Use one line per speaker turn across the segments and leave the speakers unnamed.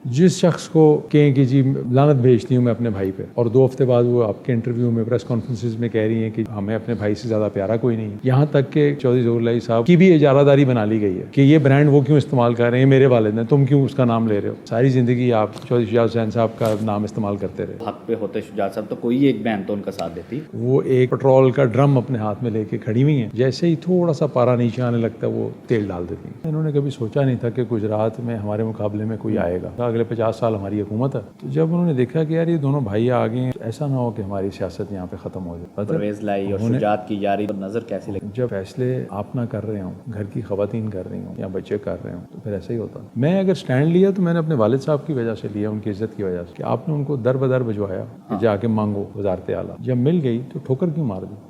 जिस शख्स को कहें कि जी लानत भेजती हूँ मैं अपने भाई पे, और 2 हफ्ते बाद वो आपके इंटरव्यू में प्रेस कॉन्फ्रेंसिस में कह रही हैं कि हमें अपने भाई से ज़्यादा प्यारा कोई नहीं है। यहाँ तक कि चौधरी ज़हूरुल्लाह साहब की भी इजारादारी बना ली गई है कि ये ब्रांड वो क्यों इस्तेमाल कर रहे हैं, मेरे वालिद हैं, तुम क्यों उसका नाम ले रहे हो। सारी ज़िंदगी आप चौधरी शुजात हुसैन साहब का नाम इस्तेमाल करते रहे।
हक पे होते शुजात साहब तो कोई एक बहन तो उनका साथ देती।
वो एक पेट्रोल का ड्रम अपने हाथ में लेके खड़ी हुई हैं, जैसे ही थोड़ा सा पारा नीचे आने लगता है वो तेल डाल देती हैं। इन्होंने कभी सोचा नहीं था कि गुजरात में हमारे मुकाबले में कोई आएगा। अगले 50 साल हमारी हुकूमत है। तो जब उन्होंने देखा कि यार ये दोनों भाई आ गए हैं, ऐसा ना हो कि हमारी सियासत यहाँ पे ख़त्म हो जाए।
परवेज़ लाई और शुजात की यारी नज़र कैसी लगी?
जब फैसले आप ना कर रहे हो, घर की ख़वातीन कर रही हूँ या बच्चे कर रहे हो, तो फिर ऐसा ही होता। मैं अगर स्टैंड लिया तो मैंने अपने वालिद साहब की वजह से लिया, उनकी इज्जत की वजह से, कि आपने उनको दर बदर भिजवाया कि जाके मांगो वज़ारत आला। जब मिल गई तो ठोकर क्यों मार दी।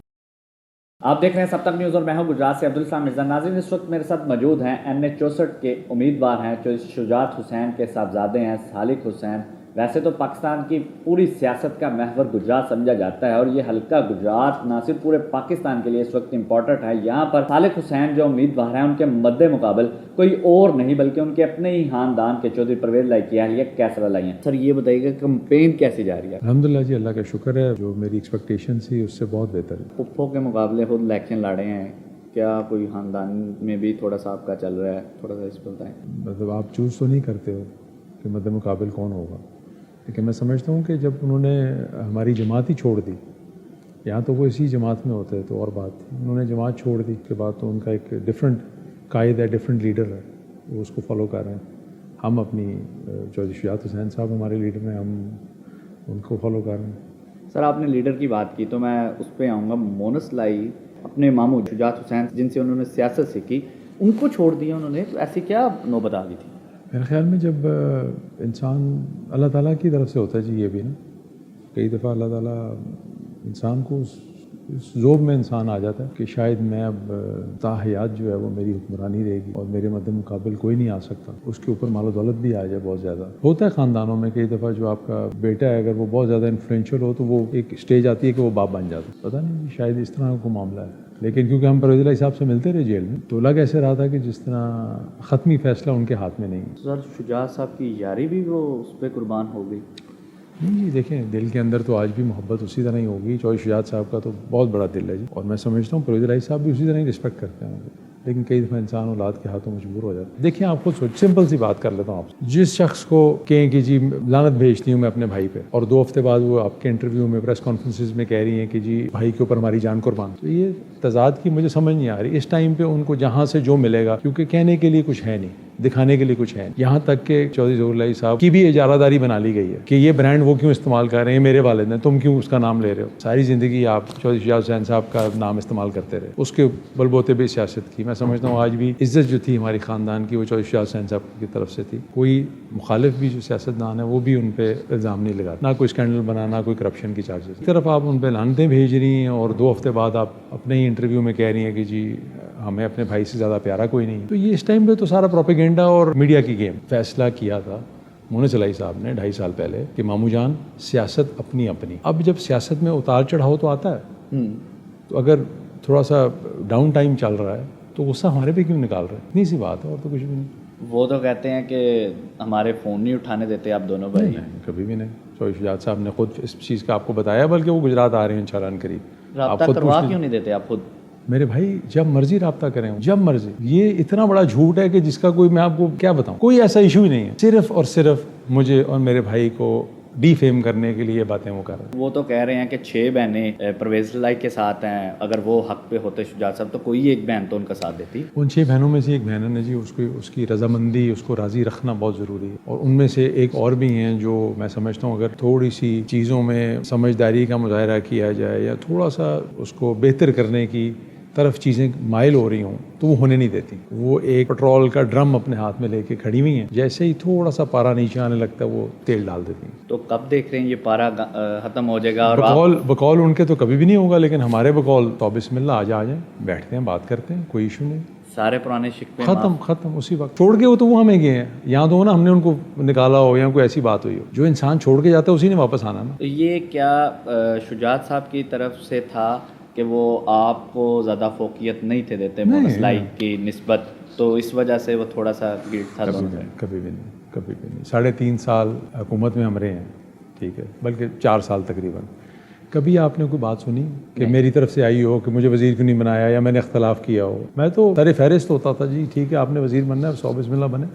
आप देख रहे हैं सब तक न्यूज़ और मैं हूं गुजरात से अब्दुल इस्लाम मिर्ज़ा। नाज़रीन, इस वक्त मेरे साथ मौजूद हैं NH64 के उम्मीदवार हैं, जो शुजात हुसैन के साहबजादे हैं, सालिक हुसैन। वैसे तो पाकिस्तान की पूरी सियासत का महवर गुजरात समझा जाता है और ये हल्का गुजरात ना सिर्फ पूरे पाकिस्तान के लिए इस वक्त इम्पोर्टेंट है। यहाँ पर सालिक हुसैन जो उम्मीदवार हैं उनके मद्दे मुकाबल कोई और नहीं बल्कि उनके अपने ही खानदान के चौधरी परवेज़ लाई की अहलियत कैसरा लाई हैं। सर ये बताइएगा कैंपेन कैसी जा रही है?
अल्हम्दुलिल्लाह जी, अल्लाह का शुक्र है, जो मेरी एक्सपेक्टेशन थी उससे बहुत बेहतर है।
पुप्पो के मुकाबले खुद इलेक्शन लड़े हैं, क्या कोई खानदान में भी थोड़ा सा आपका चल रहा है? थोड़ा सा इस पर बताएं।
मतलब आप चूज़ तो नहीं करते हो कि मद्दे मुकाबिल कौन होगा, लेकिन मैं समझता हूँ कि जब उन्होंने हमारी जमात ही छोड़ दी, यहाँ तो वो इसी जमात में होते तो और बात थी, उन्होंने जमात छोड़ दी के बाद तो उनका एक डिफरेंट कायद है, डिफरेंट लीडर है, वो उसको फॉलो कर रहे हैं। हम अपनी चौधरी शुजात हुसैन साहब हमारे लीडर हैं, हम उनको फॉलो कर रहे हैं।
सर आपने लीडर की बात की तो मैं उस पर आऊँगा। मोनस लाई अपने मामू शुजात हुसैन जिनसे उन्होंने सियासत सीखी, उनको छोड़ दिया उन्होंने, तो ऐसी क्या नौबत आ गई थी?
मेरे ख्याल में जब इंसान अल्लाह ताला की तरफ से होता है जी, ये भी ना कई दफ़ा अल्लाह ताला इंसान को उस ज़ोब में इंसान आ जाता है कि शायद मैं अब ताहयात जो है वो मेरी हुक्मरानी रहेगी और मेरे मद्दे मुकाबिल कोई नहीं आ सकता। उसके ऊपर मालो दौलत भी आ जाए बहुत ज़्यादा। होता है ख़ानदानों में कई दफ़ा, जो आपका बेटा है अगर वो बहुत ज़्यादा इन्फ्लुएंशियल हो तो वो एक स्टेज आती है कि वो बाप बन जाता है। पता नहीं शायद इस तरह का मामला है, लेकिन क्योंकि हम परवेज़ लाई साहब से मिलते रहे जेल में, तो लग ऐसे रहा था कि जिस तरह ख़त्मी फ़ैसला उनके हाथ में नहीं है।
सर शुजात साहब की यारी भी वो उस पर कुर्बान हो गई?
नहीं जी, देखें दिल के अंदर तो आज भी मोहब्बत उसी तरह ही होगी। चौधरी शुजात साहब का तो बहुत बड़ा दिल है जी, और मैं समझता हूँ परवेज़ लाई साहब भी उसी तरह ही रिस्पेक्ट करते हैं, लेकिन कई दफ़ा इंसान औलाद के हाथों मजबूर हो जाता है। देखिए आप खुद सोच, सिंपल सी बात कर लेता हूँ आपसे, जिस शख्स को कहें कि जी लानत भेजती हूँ मैं अपने भाई पे, और 2 हफ्ते बाद वो आपके इंटरव्यू में प्रेस कॉन्फ्रेंसिस में कह रही हैं कि जी भाई के ऊपर हमारी जान कुर्बान, तो ये तजाद की मुझे समझ नहीं आ रही। इस टाइम पे उनको जहाँ से जो मिलेगा, क्योंकि कहने के लिए कुछ है नहीं, दिखाने के लिए कुछ है। यहाँ तक कि चौधरी ज़हूरुल्लाह साहब की भी इजारादारी बना ली गई है कि ये ब्रांड वो क्यों इस्तेमाल कर रहे हैं, मेरे वालिद हैं, तुम क्यों उसका नाम ले रहे हो। सारी ज़िंदगी आप चौधरी शुजात हुसैन साहब का नाम इस्तेमाल करते रहे, उसके बलबोते भी सियासत की। मैं समझता हूँ आज भी इज़्ज़त जो थी हमारी ख़ानदान की वो चौधरी शुजात हुसैन साहब की तरफ से थी। कोई मुखालिफ भी जो सियासतदान है वो भी उन पर इल्ज़ाम नहीं लगा, ना कोई स्कैंडल बना, ना कोई करप्शन की चार्जेस। एक तरफ आप उन पर लानतें भेज रही हैं और 2 हफ्ते बाद आप अपने ही इंटरव्यू में कह रही हैं कि जी हमें अपने भाई से ज़्यादा प्यारा कोई नहीं। तो ये इस टाइम पे तो सारा प्रोपेगेंडा और मीडिया की गेम। फैसला किया था मोनस लाई साहब ने 2.5 साल पहले कि मामू जान सियासत अपनी अपनी। अब जब सियासत में उतार चढ़ाव तो आता है, तो अगर थोड़ा सा डाउन टाइम चल रहा है तो गुस्सा हमारे पे क्यों निकाल रहे हैं? इतनी सी बात है, और तो कुछ भी नहीं।
वो तो कहते हैं कि हमारे फ़ोन नहीं उठाने देते आप दोनों भाई।
नहीं, कभी भी नहीं। चौधरी शुजात साहब ने खुद इस चीज़ का आपको बताया, बल्कि वो गुजरात आ रहे हैं इंशाअल्लाह करीब।
राब्ता करवा क्यों नहीं देते आप खुद?
मेरे भाई जब मर्जी राब्ता करें, जब मर्जी। ये इतना बड़ा झूठ है कि जिसका कोई, मैं आपको क्या बताऊं, कोई ऐसा इशू ही नहीं है। सिर्फ और सिर्फ मुझे और मेरे भाई को डीफेम करने के लिए बातें वो कर रहे हैं।
वो तो कह रहे हैं कि 6 बहनें परवेज़ लाई के साथ हैं, अगर वो हक पे होते शुजात साहब तो कोई एक बहन तो उनका साथ देती।
उन 6 बहनों में से एक बहन है जी, उसको उसकी रजामंदी, उसको राज़ी रखना बहुत ज़रूरी है। और उनमें से एक और भी हैं जो मैं समझता हूँ अगर थोड़ी सी चीज़ों में समझदारी का मुजाहरा किया जाए या थोड़ा सा उसको बेहतर करने की तरफ चीज़ें माइल हो रही हों तो वो होने नहीं देती। वो एक पेट्रोल का ड्रम अपने हाथ में लेके खड़ी हुई हैं, जैसे ही थोड़ा सा पारा नीचे आने लगता है वो तेल डाल देती हैं।
तो कब देख रहे हैं ये पारा ख़त्म हो जाएगा? और
बकौल उनके तो कभी भी नहीं होगा, लेकिन हमारे बकौल तो बिस्मिल्लाह आ जाए, बैठते हैं, बात करते हैं, कोई इशू नहीं।
सारे पुराने शिकवे
खत्म उसी वक्त छोड़ के। वो तो वो हमें गए हैं, यहाँ तो ना हमने उनको निकाला हो या कोई ऐसी बात हुई हो। जो इंसान छोड़ के जाता है उसी ने वापस आना ना।
तो ये क्या शुजात साहब की तरफ से था कि वो आपको ज़्यादा फोकियत नहीं थे देते मोनस लाई की निस्बत, तो इस वजह से वो थोड़ा सा गिल्ट था?
कभी भी नहीं। کبھی بھی نہیں. 3.5 سال حکومت میں ہم رہے ہیں, ٹھیک ہے, بلکہ 4 سال تقریباً. کبھی آپ نے کوئی بات سنی کہ میری طرف سے آئی ہو کہ مجھے وزیر کیوں نہیں بنایا یا میں نے اختلاف کیا ہو؟ میں تو سر فہرست ہوتا تھا, جی ٹھیک ہے آپ نے وزیر بننا ہے, 100 بسم اللہ بنے,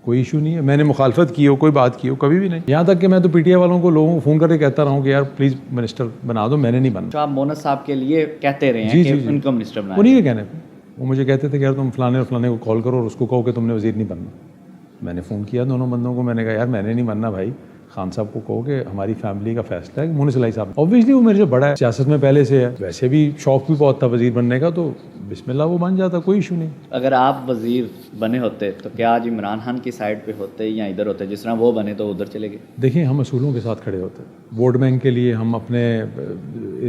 کوئی ایشو نہیں ہے. میں نے مخالفت کی ہو, کوئی بات کی ہو, کبھی بھی نہیں. یہاں تک کہ میں تو پی ٹی آئی والوں کو, لوگوں کو فون کر کے کہتا رہا ہوں کہ یار پلیز منسٹر بنا دو, میں نے نہیں بننا.
تو آپ مونس صاحب کے لیے کہتے رہے ہیں کہ ان کو منسٹر بنائیں.
انہیں کے کہنے پہ وہ مجھے کہتے تھے کہ یار تم فلانے اور فلانے کو کال کرو اور اس کو کہو کہ تم نے وزیر نہیں بننا. میں نے فون کیا دونوں بندوں کو, میں نے کہا یار میں نے نہیں بننا بھائی, خان صاحب کو کہو کہ ہماری فیملی کا فیصلہ ہے. مونس علی صاحب اوبویسلی وہ میرے سے بڑا ہے, سیاست میں پہلے سے ہے, ویسے بھی شوق بھی بہت تھا وزیر بننے کا, تو بسم اللہ وہ بن جاتا, کوئی ایشو نہیں.
اگر آپ وزیر بنے ہوتے تو کیا آج عمران خان کی سائڈ پہ ہوتے یا ادھر ہوتے؟ جس طرح وہ بنے تو ادھر چلے گئے.
دیکھیں ہم اصولوں کے ساتھ کھڑے ہوتے ہیں. ووٹ بینک کے لیے ہم اپنے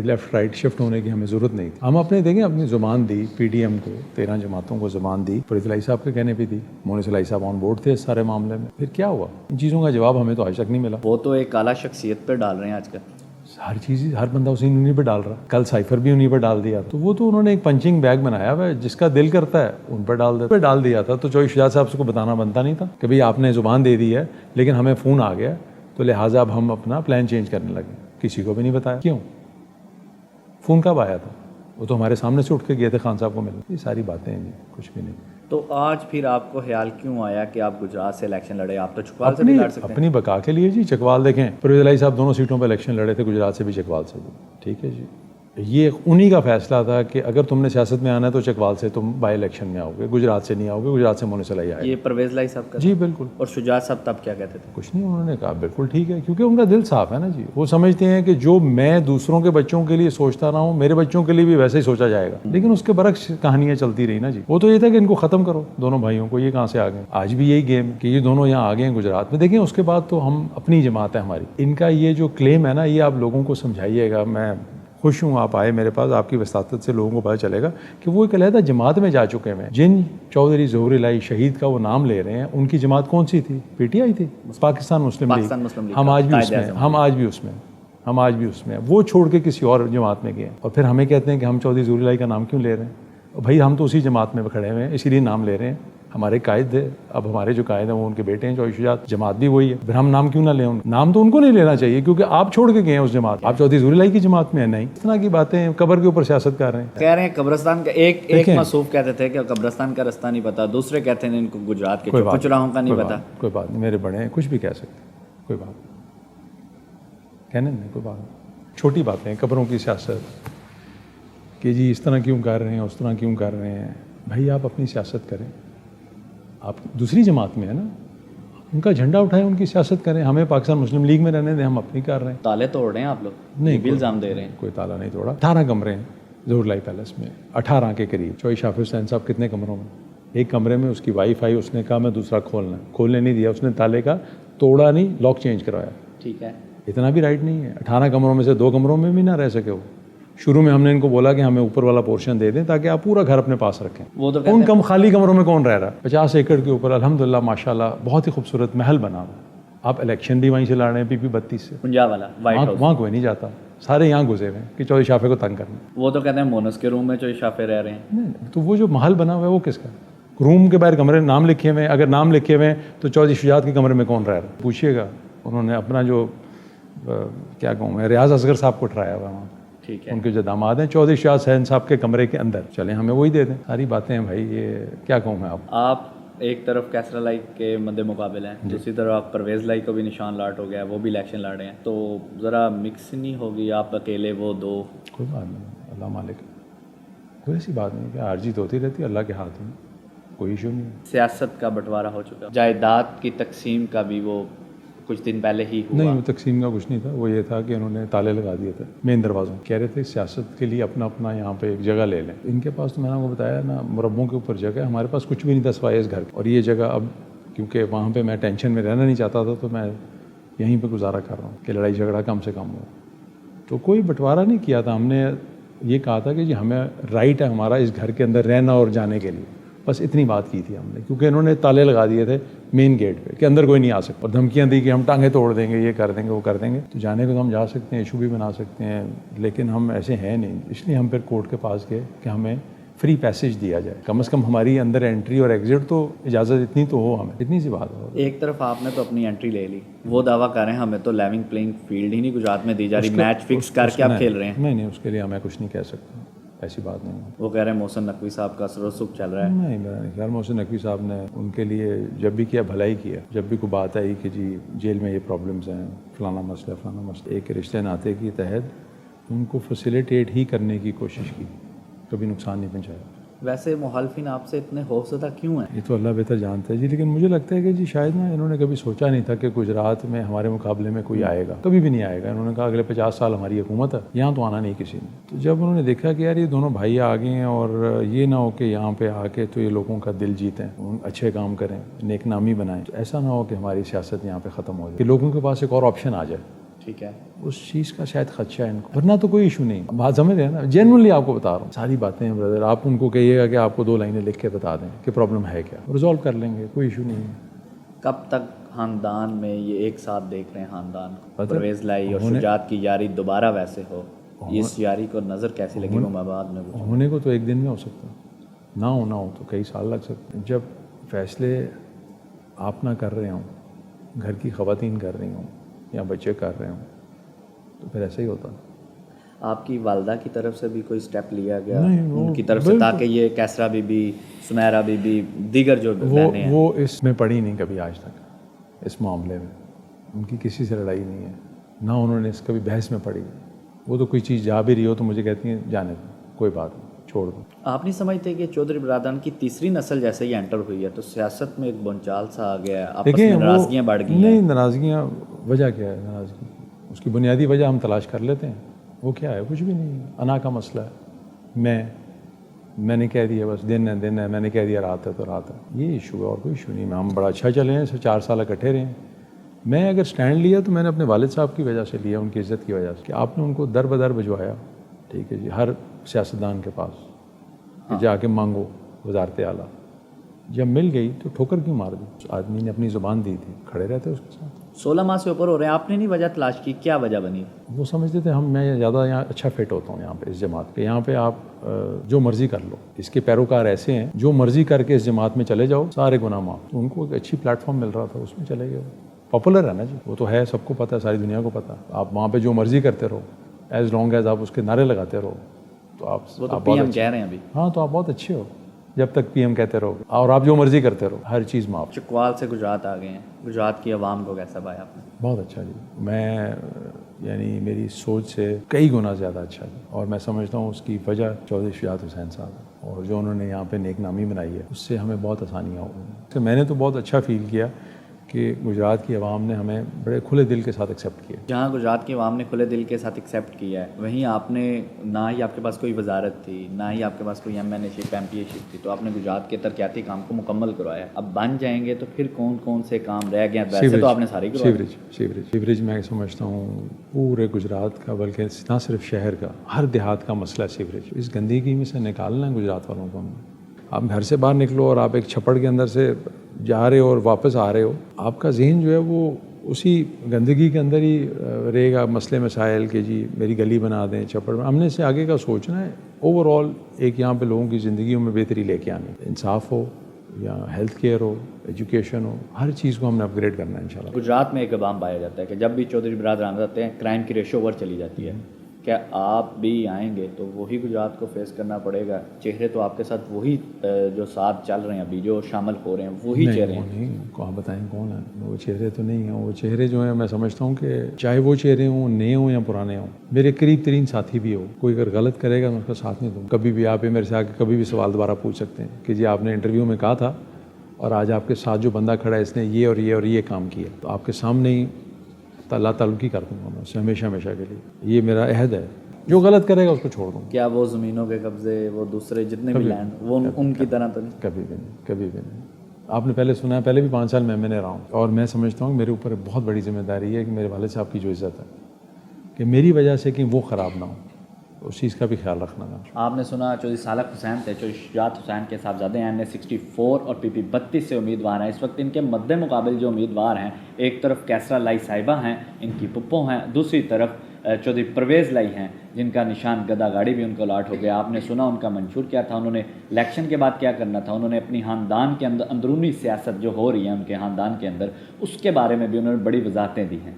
لیفٹ رائٹ شفٹ ہونے کی ہمیں ضرورت نہیں تھی. ہم اپنے دیکھیں اپنی زبان دی پی ڈی ایم کو, 13 جماعتوں کو زبان دی, فرید علی صاحب کے کہنے پہ دی. مونس علی صاحب آن بورڈ تھے اس سارے معاملے میں. پھر کیا ہوا؟ ان چیزوں کا جواب ہمیں تو آج تک نہیں ملا.
وہ تو ایک اعلیٰ شخصیت پہ ڈال رہے ہیں آج کل.
ہر چیز, ہر بندہ اسی انہیں پہ ڈال رہا. کل سائفر بھی انہیں پہ ڈال دیا, تو وہ تو انہوں نے ایک پنچنگ بیگ بنایا ہوا ہے, جس کا دل کرتا ہے ان پہ ڈال دیا تھا. تو چوہی شجاعت صاحب سے کو بتانا بنتا نہیں تھا کہ بھئی آپ نے زبان دے دی ہے, لیکن ہمیں فون آ گیا تو لہٰذا اب ہم اپنا پلان چینج کرنے لگے. کسی کو بھی نہیں بتایا. کیوں؟ فون کب آیا تھا؟ وہ تو ہمارے سامنے سے اٹھ کے گئے تھے خان صاحب کو ملنے. یہ ساری باتیں ہیں جی, کچھ بھی نہیں.
تو آج پھر آپ کو خیال کیوں آیا کہ آپ گجرات سے الیکشن لڑے؟ آپ تو چکوال سے بھی لڑ سکتے ہیں.
اپنی بقا کے لیے جی. چکوال دیکھیں, پرویز علی صاحب دونوں سیٹوں پہ الیکشن لڑے تھے, گجرات سے بھی چکوال سے بھی, ٹھیک ہے جی. یہ انہی کا فیصلہ تھا کہ اگر تم نے سیاست میں آنا ہے تو چکوال سے تم بائی الیکشن میں آؤ گے, گجرات سے نہیں آؤ گے, گجرات سے مونس علی آئے.
یہ پرویز علی صاحب کا
جی بالکل.
اور شجاعت صاحب تب کیا کہتے تھے؟
کچھ نہیں, انہوں نے کہا بالکل ٹھیک ہے, کیونکہ ان کا دل صاف ہے نا جی. وہ سمجھتے ہیں کہ جو میں دوسروں کے بچوں کے لیے سوچتا رہا ہوں, میرے بچوں کے لیے بھی ویسے ہی سوچا جائے گا. لیکن اس کے برعکس کہانیاں چلتی رہی نا جی. وہ تو یہ تھا کہ ان کو ختم کرو, دونوں بھائیوں کو. یہ کہاں سے آ گئے؟ آج بھی یہی گیم کہ یہ دونوں یہاں آ گئے ہیں گجرات میں. دیکھیں اس کے بعد تو ہم اپنی جماعت ہے ہماری. ان کا یہ جو کلیم ہے نا, یہ آپ لوگوں کو سمجھائیے گا. میں خوش ہوں آپ آئے میرے پاس, آپ کی وساطت سے لوگوں کو پتہ چلے گا کہ وہ ایک علیحدہ جماعت میں جا چکے ہیں. جن چودھری ظہور الہی شہید کا وہ نام لے رہے ہیں, ان کی جماعت کون سی تھی؟ پی ٹی آئی تھی, پاکستان مسلم لیگ. ہم آج بھی اس میں, ہم آج بھی اس میں. وہ چھوڑ کے کسی اور جماعت میں گئے, اور پھر ہمیں کہتے ہیں کہ ہم چودھری ظہور الہی کا نام کیوں لے رہے ہیں؟ بھائی ہم تو اسی جماعت میں کھڑے ہوئے ہیں, اسی لیے نام لے رہے ہیں. ہمارے قائد تھے, اب ہمارے جو قائد ہیں وہ ان کے بیٹے ہیں چوہی شجاعت. جماعت بھی وہی ہے, پھر ہم نام کیوں نہ لیں؟ نام تو ان کو نہیں لینا چاہیے, کیونکہ آپ چھوڑ کے گئے ہیں اس جماعت. آپ چودھری ظہور الہی کی جماعت میں ہیں. نہیں, اس طرح کی باتیں قبر کے اوپر سیاست کر رہے ہیں.
کہہ رہے ہیں قبرستان کا ایک مصوف کہتے تھے کہ قبرستان کا رستہ نہیں پتا, دوسرے کہتے ہیں ان کو گجرات کے چچراہوں کا نہیں پتا.
کوئی بات نہیں, میرے بڑے ہیں, کچھ بھی کہہ سکتے, کوئی بات کہنے نہیں, کوئی بات. چھوٹی باتیں, قبروں کی سیاست کہ جی اس طرح کیوں کر رہے ہیں, اس طرح کیوں کر رہے ہیں. بھائی آپ اپنی سیاست کریں, آپ دوسری جماعت میں ہیں نا, ان کا جھنڈا اٹھائیں, ان کی سیاست کریں. ہمیں پاکستان مسلم لیگ میں رہنے دیں, ہم اپنی کر رہے ہیں.
تالے توڑ رہے ہیں آپ لوگ,
نہیں
بھی الزام دے رہے ہیں.
کوئی تالا نہیں توڑا. 18 کمرے ہیں ظہور الہی پیلس میں, 18 کے قریب. چوہی شافی حسین صاحب کتنے کمروں میں؟ ایک کمرے میں اس کی وائی فائی, اس نے کہا میں دوسرا کھولنے نہیں دیا. اس نے تالے کا توڑا نہیں, لاک چینج کروایا.
ٹھیک ہے,
اتنا بھی رائٹ نہیں ہے. 18 کمروں میں سے 2 کمروں میں بھی نہ رہ سکے وہ. شروع میں ہم نے ان کو بولا کہ ہمیں اوپر والا پورشن دے دیں تاکہ آپ پورا گھر اپنے پاس رکھیں.
وہ تو
ان خالی کمروں میں کون رہ رہا ہے؟ 50 ایکڑ کے اوپر الحمدللہ ماشاءاللہ بہت ہی خوبصورت محل بنا ہوا. آپ الیکشن بھی وہیں سے لڑ رہے ہیں, PP 32 سے.
پنجاب والا وائٹ ہاؤس,
وہاں کوئی نہیں جاتا, سارے یہاں گھسے ہوئے ہیں کہ چودھری شافے کو تنگ کرنا.
وہ تو کہتے ہیں مونس کے روم میں چودھری شافے رہ رہے ہیں.
نہیں, تو وہ جو محل بنا ہوا ہے وہ کس کا؟ روم کے باہر کمرے نام لکھے ہوئے ہیں. اگر نام لکھے ہوئے ہیں تو چودھری شجاعت کے کمرے میں کون رہ رہا ہے؟ پوچھیے گا. انہوں نے اپنا جو کیا کہوں میں, ریاض اصغر صاحب کو ٹھہرایا ہوا وہاں.
ٹھیک ہے,
ان کے جو داماد ہیں چودھری شجاعت حسین صاحب کے کمرے کے اندر. چلیں ہمیں وہی دے دیں. ساری باتیں ہیں بھائی, یہ کیا کہوں میں.
آپ ایک طرف کیسر لائی کے مد مقابل ہیں, دوسری طرف پرویز لائی کو بھی نشان لاٹ ہو گیا, وہ بھی الیکشن لڑ رہے ہیں. تو ذرا مکس نہیں ہوگی آپ اکیلے وہ دو؟
کوئی بات نہیں, اللہ مالک, کوئی ایسی بات نہیں کہ ہار جیت ہوتی رہتی ہے, اللہ کے ہاتھ میں, کوئی ایشو نہیں.
سیاست کا بٹوارا ہو چکا, جائیداد کی تقسیم کا بھی وہ کچھ دن پہلے ہی ہوا.
نہیں, وہ تقسیم کا کچھ نہیں تھا. وہ یہ تھا کہ انہوں نے تالے لگا دیے تھے مین دروازوں. کہہ رہے تھے سیاست کے لیے اپنا اپنا یہاں پہ ایک جگہ لے لیں. ان کے پاس تو میں نے آپ کو بتایا نا, مربوں کے اوپر جگہ ہے. ہمارے پاس کچھ بھی نہیں تھا سوائے اس گھر. اور یہ جگہ اب کیونکہ وہاں پہ میں ٹینشن میں رہنا نہیں چاہتا تھا, تو میں یہیں پہ گزارا کر رہا ہوں کہ لڑائی جھگڑا کم سے کم ہو. تو کوئی بٹوارا نہیں کیا تھا. ہم نے یہ کہا تھا کہ جی ہمیں رائٹ ہے ہمارا اس گھر کے اندر رہنا اور جانے کے لیے, بس اتنی بات کی تھی ہم نے. کیونکہ انہوں نے تالے لگا دیے تھے مین گیٹ پہ کہ اندر کوئی نہیں آ سکتا, اور دھمکیاں دی کہ ہم ٹانگیں توڑ دیں گے, یہ کر دیں گے, وہ کر دیں گے. تو جانے کو تو ہم جا سکتے ہیں, ایشو بھی بنا سکتے ہیں, لیکن ہم ایسے ہیں نہیں. اس لیے ہم پھر کورٹ کے پاس گئے کہ ہمیں फ्री पैसेज दिया जाए, कम से कम हमारी अंदर एंट्री और एग्जिट तो इजाज़त इतनी तो हो हमें, इतनी सी बात हो।
एक तरफ आपने तो अपनी एंट्री ले ली, वो दावा कर रहे हैं हमें तो लेवलिंग प्लेइंग फील्ड ही नहीं गुजरात में दी जा रही, मैच फिक्स करके आप खेल रहे हैं।
नहीं, उसके लिए मैं कुछ नहीं कह सकता, ऐसी बात नहीं है।
वो कह रहे हैं मोहसिन नकवी साहब का सरोसुख चल रहा है।
नहीं, मेरा नहीं ख्याल। मोहसिन नकवी साहब ने उनके लिए जब भी किया भलाई किया। जब भी कोई बात आई कि जी जेल में ये प्रॉब्लम्स हैं, फलाना मसला, एक रिश्ते नाते के तहत उनको फैसिलिटेट ही करने की कोशिश की, कभी नुकसान नहीं पहुंचाया।
वैसे मुखालफिन आपसे इतने खौफज़दा क्यों हैं?
ये तो अल्लाह बेहतर जानता है जी, लेकिन मुझे लगता है कि जी शायद ना इन्होंने कभी सोचा नहीं था कि गुजरात में हमारे मुकाबले में कोई आएगा, कभी भी नहीं आएगा। इन्होंने कहा अगले 50 साल हमारी हुकूमत है, यहाँ तो आना नहीं किसी ने। तो जब उन्होंने देखा कि यार ये दोनों भाई आ गए हैं और ये ना हो कि यहाँ पे आके तो ये लोगों का दिल जीतें, अच्छे काम करें, नेक नामी बनाएं, तो ऐसा ना हो कि हमारी सियासत यहाँ पे ख़त्म हो जाए, कि लोगों के पास एक और ऑप्शन आ जाए।
ठीक है,
उस चीज़ का शायद खदशा है इनको, वरना तो कोई इशू नहीं। बात समझ रहे हैं ना, जेन्युइनली आपको बता रहा हूँ सारी बातें हैं ब्रदर। आप उनको कहिएगा कि आपको 2 लाइनें लिख के बता दें कि प्रॉब्लम है क्या, रिजॉल्व कर लेंगे, कोई इशू नहीं है।
कब तक खानदान में ये एक साथ देख रहे हैं खानदान को,
पता-
परवेज़ लाई और शुजात की यारी दोबारा वैसे हो, इस यारी को नज़र कैसी लगी वो मैं बाद में पूछूं।
होने को तो एक दिन में हो सकता है, ना हो तो कई साल लग सकते हैं। जब फैसले आप ना कर रहे हों, घर की ख़वातीन कर रही हों या बच्चे कर रहे हों, तो फिर ऐसा ही होता।
आपकी वालदा की तरफ से भी कोई स्टेप लिया गया
नहीं, वो
उनकी तरफ से, ताकि ये कैसरा बीबी, सुमेरा बीबी, दीगर जो बहनें हैं?
वो इसमें पड़ी नहीं कभी आज तक, इस मामले में उनकी किसी से लड़ाई नहीं है, ना उन्होंने इस कभी बहस में पड़ी। वो तो कोई चीज़ जा भी रही हो तो मुझे कहती हैं जाने दो, कोई बात नहीं, छोड़ दो।
आप नहीं समझते कि चौधरी बरादरान की तीसरी नस्ल जैसे ही एंटर हुई है तो सियासत में एक बोलचाल सा आ गया है, आपस
देखिए
में नाराज़गियाँ बढ़ गई हैं?
नहीं, नाराज़गियाँ वजह क्या है? नाराज़गी उसकी बुनियादी वजह हम तलाश कर लेते हैं। वो क्या है? कुछ भी नहीं है, अना का मसला है। मैंने कह दिया बस, दिन है, मैंने कह दिया रात है तो रात है, ये इशू है और कोई इशू नहीं। हम बड़ा अच्छा चले हैं, 4 साल इकट्ठे रहे हैं। मैं अगर स्टैंड लिया तो मैंने अपने वालिद साहब की वजह से लिया, उनकी इज़्ज़त की वजह से, कि आपने उनको दर बदर भिजवाया, ठीक है जी, हर सियासतदान के पास कि जाके मांगो वजारत आला। जब मिल गई तो ठोकर क्यों मार दी? उस आदमी ने अपनी ज़ुबान दी थी, खड़े रहते उसके साथ।
16 माह से ऊपर हो रहे हैं, आपने नहीं वजह तलाश की, क्या वजह बनी?
वो समझते थे मैं ज़्यादा यहाँ अच्छा फिट होता हूँ यहाँ पे इस जमात पे, यहाँ पे आप जो मर्ज़ी कर लो। इसके पैरोकार ऐसे हैं जो मर्ज़ी करके इस जमात में चले जाओ, सारे गुनाह माफ़। तो उनको एक अच्छी प्लेटफॉर्म मिल रहा था, उसमें चले गए। पॉपुलर है ना जी, वो तो है, सबको पता है, सारी दुनिया को पता। आप वहाँ पे जो मर्ज़ी करते रहो, एज लॉन्ग एज आप उसके नारे लगाते रहो, तो आप
पीएम कह रहे हैं अभी।
हाँ, तो आप बहुत अच्छे हो जब तक पीएम कहते रहो और आप जो मर्ज़ी करते रहो, हर चीज़ माफ़।
चकवाल से गुजरात आ गए हैं, गुजरात की आवाम को कैसा पाया आपने?
बहुत अच्छा जी, मैं यानी मेरी सोच से कई गुना ज़्यादा अच्छा जी, और मैं समझता हूँ उसकी वजह चौधरी शुजात हुसैन साहब और जो उन्होंने यहाँ पे नेक नामी बनाई है, उससे हमें बहुत आसानियाँ हो गई। तो मैंने तो बहुत अच्छा फील किया कि गुजरात की आवाम ने हमें बड़े खुले दिल के साथ एक्सेप्ट किया।
जहाँ गुजरात की आवाम ने खुले दिल के साथ एक्सेप्ट किया है, वहीं आपने, ना ही आपके पास कोई वजारत थी, ना ही आपके पास कोई एमएनएशिप एमपीएशिप थी, तो आपने गुजरात के तरक्याती काम को मुकम्मल करवाया। अब बन जाएंगे तो फिर कौन कौन से काम रह गए? वैसे तो आपने सारी करवाई।
सीवरेज मैं समझता हूँ पूरे गुजरात का, बल्कि ना सिर्फ शहर का, हर देहात का मसला है सीवरेज। इस गंदगी में से निकालना है गुजरात वालों को हमने। आप घर से बाहर निकलो और आप एक छप्पड़ के अंदर से जा रहे हो और वापस आ रहे हो, आपका जहन जो है वो उसी गंदगी के अंदर ही रहेगा। मसले मसाइल के जी मेरी गली बना दें, छप्पड़ में, हमने से आगे का सोचना है। ओवरऑल एक यहाँ पे लोगों की ज़िंदगियों में बेहतरी लेके आनी, इंसाफ हो या हेल्थ केयर हो, एजुकेशन हो, हर चीज़ को हमने अपग्रेड करना है इंशाल्लाह।
गुजरात में एक अवाम पाया जाता है कि जब भी चौधरी बरादरान आते हैं क्राइम की रेशो ओवर चली जाती है। क्या आप भी आएंगे तो वही गुजरात को फेस करना पड़ेगा? चेहरे तो आपके साथ वही जो साथ चल रहे हैं अभी, जो शामिल हो रहे हैं, वही चेहरे हैं।
नहीं, को आप बताएं कौन है वो चेहरे? तो नहीं है वो चेहरे। जो है मैं समझता हूँ कि चाहे वो चेहरे हों, नए हों या पुराने हों, मेरे करीब तरीन साथी भी हो, कोई अगर गलत करेगा मैं उसका साथ नहीं दूँ। कभी भी आप मेरे से आके कभी भी सवाल दोबारा पूछ सकते हैं कि जी आपने इंटरव्यू में कहा था और आज आपके साथ जो बंदा खड़ा है इसने ये और ये और ये काम किया, तो आपके सामने ही तल्ला तलकी कर दूँगा मैं उससे हमेशा हमेशा के लिए। ये मेरा अहद है, जो गलत करेगा उसको छोड़ दूँ।
क्या वो ज़मीनों के कब्जे, वो दूसरे जितने भी लैंड, वो उनकी तरह तो नहीं?
कभी भी नहीं, कभी भी नहीं। आपने पहले सुना है, पहले भी 5 साल मैं रहा हूँ और मैं समझता हूँ मेरे ऊपर बहुत बड़ी जिम्मेदारी है कि मेरे वालिद साहब की जो इज़्ज़त है, कि मेरी वजह से कि वो ख़राब ना हो, उस चीज़ का भी ख्याल रखना ना।
आपने सुना चौधरी सालक हुसैन थे, चौधरी शुजात हुसैन के साहबजादे हैं, NA64 और PP 32 से उम्मीदवार हैं। इस वक्त इनके मद्दे मुकाबिल जो उम्मीदवार हैं, एक तरफ कैसरा लाई साहिबा हैं, इनकी पुप्पो हैं, दूसरी तरफ चौधरी परवेज़ लाई हैं, जिनका निशान गदा गाड़ी भी उनको अलाट हो गया। आपने सुना उनका मंशूर क्या था, उन्होंने इलेक्शन के बाद क्या करना था, उन्होंने अपनी ख़ानदान के अंदर अंदरूनी सियासत जो हो रही है उनके ख़ानदान के अंदर, उसके बारे में भी उन्होंने बड़ी वजाहतें दी हैं।